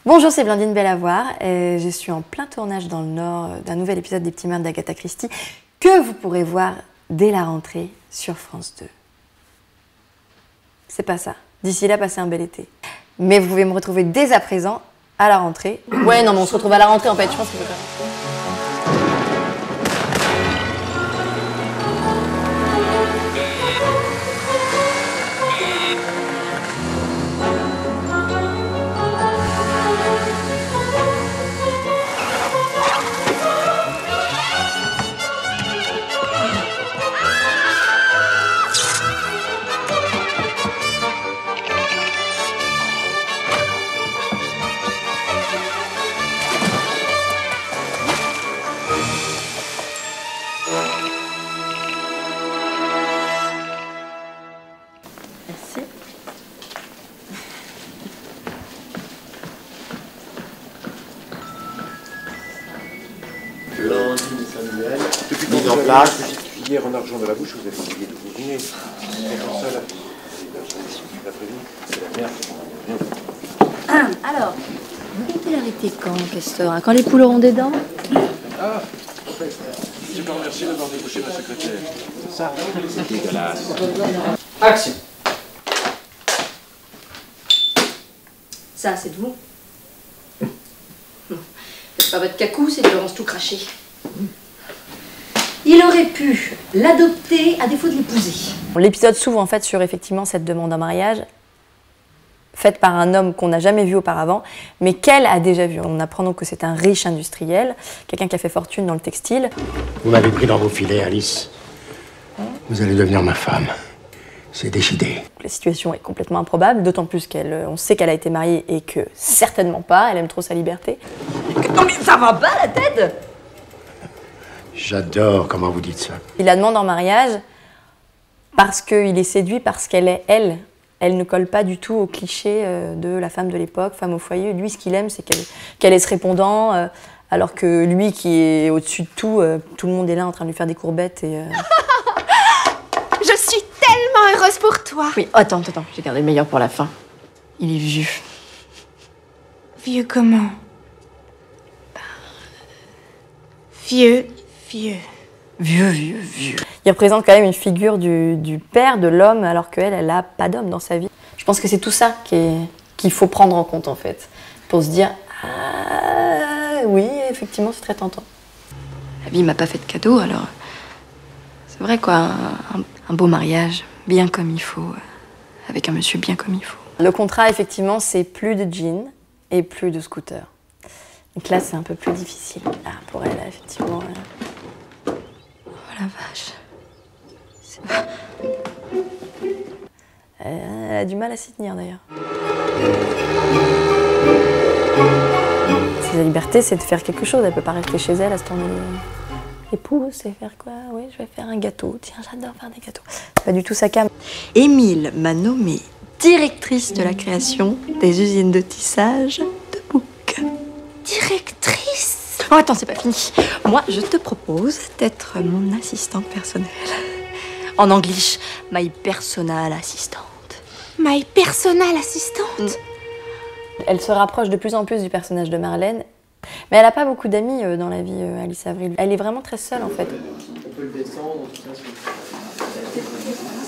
Bonjour, c'est Blandine Bellavoir et je suis en plein tournage dans le Nord d'un nouvel épisode des Petits Mœurs d'Agatha Christie que vous pourrez voir dès la rentrée sur France 2. C'est pas ça. D'ici là, passez un bel été. Mais vous pouvez me retrouver dès à présent à la rentrée. Ouais, non, mais on se retrouve à la rentrée en fait, je pense que c'est ça. Merci. Blandine Samuel. Depuis qu'on vous a mis une petite cuillère en argent dans la bouche, vous avez oublié de vous riner. C'est comme ça, là. L'après-midi, c'est la merde. Alors, vous comptez l'arrêter quand, Castor? Quand les poules auront des dents? Ah, en fait, j'ai pas remercié d'avoir débouché ma secrétaire. C'est ça? C'est dégueulasse. Action. Ça, c'est de vous. Faites pas votre cacou, c'est de Laurence tout craché. Il aurait pu l'adopter à défaut de l'épouser. L'épisode s'ouvre en fait sur effectivement cette demande en mariage faite par un homme qu'on n'a jamais vu auparavant, mais qu'elle a déjà vu. On apprend donc que c'est un riche industriel, quelqu'un qui a fait fortune dans le textile. Vous m'avez pris dans vos filets, Alice. Vous allez devenir ma femme. C'est décidé. La situation est complètement improbable, d'autant plus qu'on sait qu'elle a été mariée et que certainement pas, elle aime trop sa liberté. Non mais ça va pas la tête! J'adore comment vous dites ça. Il la demande en mariage parce qu'il est séduit, parce qu'elle est elle. Elle ne colle pas du tout au cliché de la femme de l'époque, femme au foyer. Lui, ce qu'il aime, c'est qu'elle laisse répondant, alors que lui, qui est au-dessus de tout, tout le monde est là en train de lui faire des courbettes et... Je suis tellement heureuse pour toi. Oui, attends, j'ai gardé le meilleur pour la fin. Il est vieux. Vieux comment? Vieux. Vieux. Il représente quand même une figure du père, de l'homme, alors qu'elle, elle n'a pas d'homme dans sa vie. Je pense que c'est tout ça qu'il faut prendre en compte, en fait, pour se dire « Ah, oui, effectivement, c'est très tentant. » La vie m'a pas fait de cadeau, alors... C'est vrai quoi, un beau mariage, bien comme il faut, avec un monsieur bien comme il faut. Le contrat, effectivement, c'est plus de jeans et plus de scooter. Donc là, c'est un peu plus difficile. Là, pour elle, effectivement... Oh la vache. Elle a du mal à s'y tenir, d'ailleurs. Sa liberté, c'est de faire quelque chose. Elle peut pas rester chez elle à se tourner les pouces et faire quoi? Oui, je vais faire un gâteau. Tiens, j'adore faire des gâteaux. C'est pas du tout sa came. Émile m'a nommée directrice de la création des usines de tissage de bouc. Directrice. Oh attends, c'est pas fini. Moi, je te propose d'être mon assistante personnelle. En anglais, my personal assistant. My personal assistante. Elle se rapproche de plus en plus du personnage de Marlène. Mais elle n'a pas beaucoup d'amis dans la vie, Alice Avril. Elle est vraiment très seule, en fait. On peut le descendre,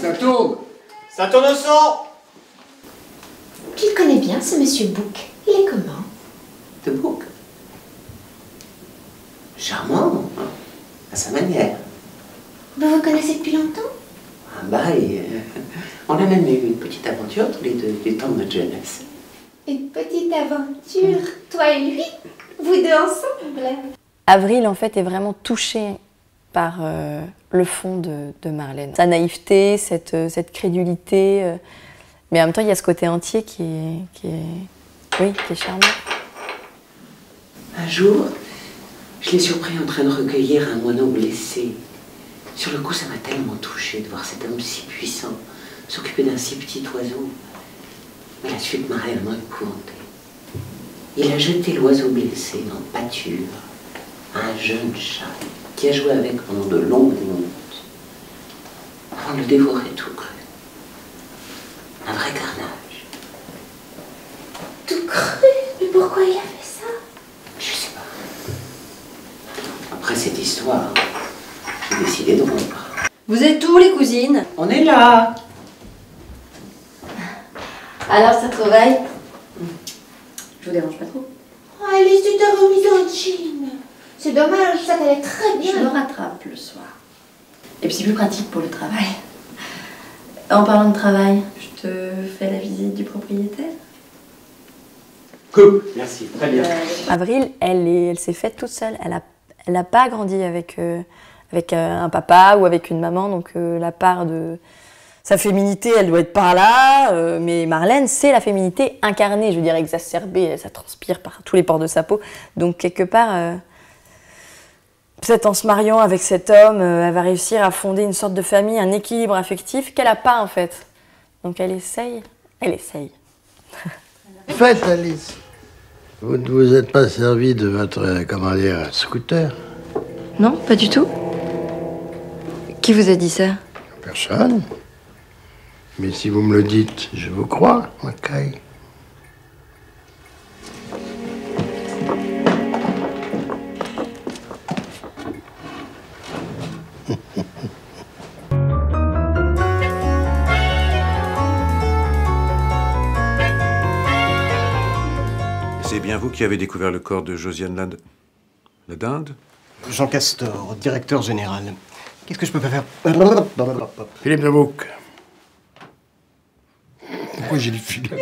Ça tourne! Ça tourne au son. Tu le connais bien, ce monsieur Bouc. Il est comment? De Bouc. Charmant, hein, à sa manière. Vous vous connaissez depuis longtemps? Ah bah, on a même eu une petite aventure tous les deux, du temps de notre jeunesse. Une petite aventure, toi et lui? Vous deux ensemble? Avril, en fait, est vraiment touchée par le fond de Marlène. Sa naïveté, cette crédulité. Mais en même temps, il y a ce côté entier qui est charmant. Un jour, je l'ai surpris en train de recueillir un moineau blessé. Sur le coup, ça m'a tellement touchée de voir cet homme si puissant s'occuper d'un si petit oiseau. Mais la suite m'a réellement épouvantée. Il a jeté l'oiseau blessé en pâture à un jeune chat qui a joué avec pendant de longues minutes avant de le dévorer tout cru. Un vrai carnage. Tout cru? Mais pourquoi pourquoi il a fait ça? Je sais pas. Après cette histoire, j'ai décidé de rompre. Vous êtes où, les cousines? On est là. Alors, ça travaille? Je vous dérange pas trop? Oh, Alice, tu t'es remise en jean. C'est dommage, ça t'allait très bien. Je me rattrape le soir. Et puis c'est plus pratique pour le travail. En parlant de travail, je te fais la visite du propriétaire? Cool, merci, très bien. Avril, elle s'est faite toute seule. Elle n'a pas grandi avec un papa ou avec une maman, donc la part de sa féminité, elle doit être par là. Mais Marlène, c'est la féminité incarnée, je veux dire exacerbée, ça transpire par tous les pores de sa peau. Donc quelque part, peut-être en se mariant avec cet homme, elle va réussir à fonder une sorte de famille, un équilibre affectif qu'elle n'a pas en fait. Donc elle essaye. Faites, Alice. Vous ne vous êtes pas servi de votre, comment dire, scooter? Non, pas du tout. Qui vous a dit ça? Personne. Mais si vous me le dites, je vous crois, Macaille. C'est bien vous qui avez découvert le corps de Josiane la dinde? Jean Castor, directeur général. Qu'est-ce que je peux faire? Philippe de Bouc. Pourquoi j'ai le filet?